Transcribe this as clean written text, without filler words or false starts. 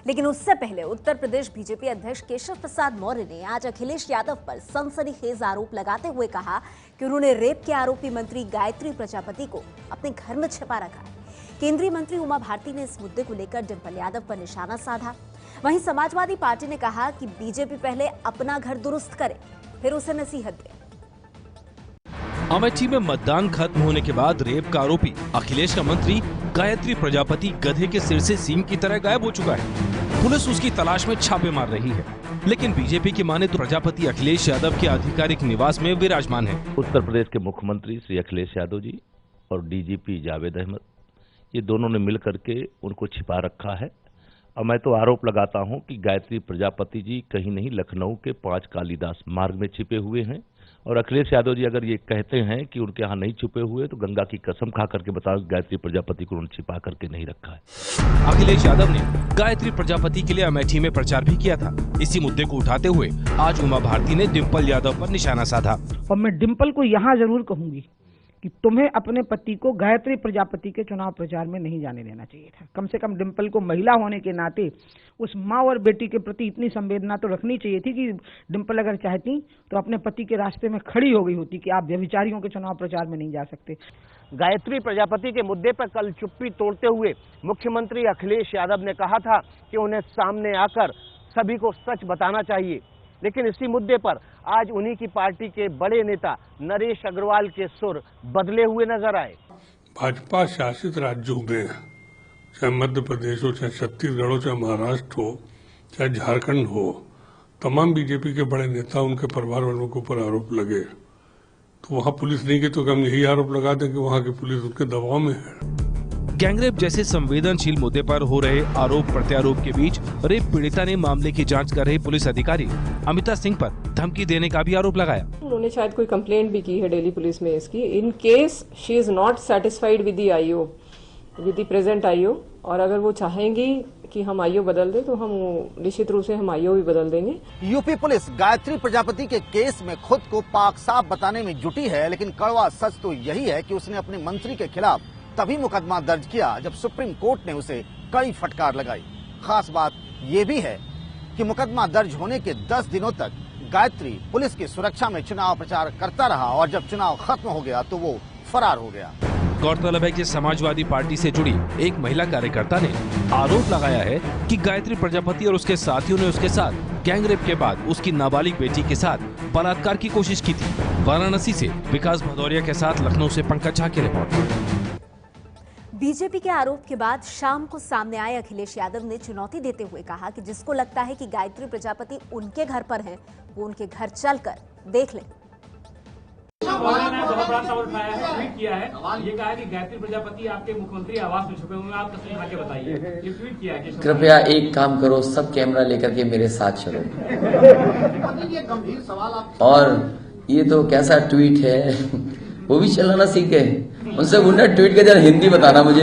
लेकिन उससे पहले उत्तर प्रदेश बीजेपी अध्यक्ष केशव प्रसाद मौर्य ने आज अखिलेश यादव पर सनसनीखेज आरोप लगाते हुए कहा कि उन्होंने रेप के आरोपी मंत्री गायत्री प्रजापति को अपने घर में छिपा रखा है। केंद्रीय मंत्री उमा भारती ने इस मुद्दे को लेकर डिंपल यादव पर निशाना साधा। वहीं समाजवादी पार्टी ने कहा कि बीजेपी पहले अपना घर दुरुस्त करे, फिर उसे नसीहत दे। अमेठी में मतदान खत्म होने के बाद रेप का आरोपी अखिलेश का मंत्री गायत्री प्रजापति गधे के सिर से सींग की तरह गायब हो चुका है। पुलिस उसकी तलाश में छापे मार रही है, लेकिन बीजेपी की माने तो प्रजापति अखिलेश यादव के आधिकारिक निवास में विराजमान है। उत्तर प्रदेश के मुख्यमंत्री श्री अखिलेश यादव जी और डीजीपी जावेद अहमद, ये दोनों ने मिल करके उनको छिपा रखा है। और मैं तो आरोप लगाता हूं कि गायत्री प्रजापति जी कहीं नहीं लखनऊ के 5 कालीदास मार्ग में छिपे हुए हैं। और अखिलेश यादव जी अगर ये कहते हैं कि उनके यहाँ नहीं छुपे हुए तो गंगा की कसम खा करके बताओ गायत्री प्रजापति को उन्होंने छिपा करके नहीं रखा है। अखिलेश यादव ने गायत्री प्रजापति के लिए अमेठी में प्रचार भी किया था। इसी मुद्दे को उठाते हुए आज उमा भारती ने डिंपल यादव पर निशाना साधा। और मैं डिंपल को यहाँ जरूर कहूंगी कि तुम्हें अपने पति को गायत्री प्रजापति के चुनाव प्रचार में नहीं जाने देना चाहिए था। कम से कम डिंपल को महिला होने के नाते उस माँ और बेटी के प्रति इतनी संवेदना तो रखनी चाहिए थी कि डिंपल अगर चाहती तो अपने पति के रास्ते में खड़ी हो गई होती कि आप व्यभिचारियों के चुनाव प्रचार में नहीं जा सकते। गायत्री प्रजापति के मुद्दे पर कल चुप्पी तोड़ते हुए मुख्यमंत्री अखिलेश यादव ने कहा था कि उन्हें सामने आकर सभी को सच बताना चाहिए, लेकिन इसी मुद्दे पर आज उन्हीं की पार्टी के बड़े नेता नरेश अग्रवाल के सुर बदले हुए नजर आए। भाजपा शासित राज्यों में, चाहे मध्य प्रदेश हो, चाहे छत्तीसगढ़ हो, चाहे महाराष्ट्र हो, चाहे झारखंड हो, तमाम बीजेपी के बड़े नेता उनके परिवार वालों के ऊपर आरोप लगे तो वहां पुलिस नहीं की तो हम यही आरोप लगा दें कि वहां की पुलिस उनके दबाव में है। गैंगरेप जैसे संवेदनशील मुद्दे पर हो रहे आरोप प्रत्यारोप के बीच रेप पीड़िता ने मामले की जांच कर रहे पुलिस अधिकारी अमिता सिंह पर धमकी देने का भी आरोप लगाया। उन्होंने शायद कोई कंप्लेंट भी की है दिल्ली पुलिस में इसकी। In case she is not satisfied with the IO, with the present IO, और अगर वो चाहेंगी कि हम आईओ बदल दें तो हम निश्चित रूप से हम आईओ भी बदल देंगे। यूपी पुलिस गायत्री प्रजापति के केस में खुद को पाक साफ बताने में जुटी है, लेकिन कड़वा सच तो यही है कि उसने अपने मंत्री के खिलाफ तभी मुकदमा दर्ज किया जब सुप्रीम कोर्ट ने उसे कड़ी फटकार लगाई। खास बात यह भी है कि मुकदमा दर्ज होने के 10 दिनों तक गायत्री पुलिस की सुरक्षा में चुनाव प्रचार करता रहा और जब चुनाव खत्म हो गया तो वो फरार हो गया। गौरतलब है कि समाजवादी पार्टी से जुड़ी एक महिला कार्यकर्ता ने आरोप लगाया है कि गायत्री प्रजापति और उसके साथियों ने उसके साथ गैंगरेप के बाद उसकी नाबालिग बेटी के साथ बलात्कार की कोशिश की थी। वाराणसी से विकास भदौरिया के साथ लखनऊ से पंकज झा की रिपोर्ट। बीजेपी के आरोप के बाद शाम को सामने आए अखिलेश यादव ने चुनौती देते हुए कहा कि जिसको लगता है कि गायत्री प्रजापति उनके घर पर हैं, वो उनके घर चलकर देख ले। बहुत बड़ा सवाल उठाया है, ट्वीट किया है, ये कहा है कि गायत्री प्रजापति आपके मुख्यमंत्री आवास में छुपे हुए हैं, आप तस्वीर उठा के बताइए। ये ट्वीट किया है। कृपया एक काम करो, सब कैमरा लेकर के मेरे साथ चलो। और ये तो कैसा ट्वीट है, वो भी चलाना सीखे। उनसे बोलना ट्वीट के जरा हिंदी बताना मुझे।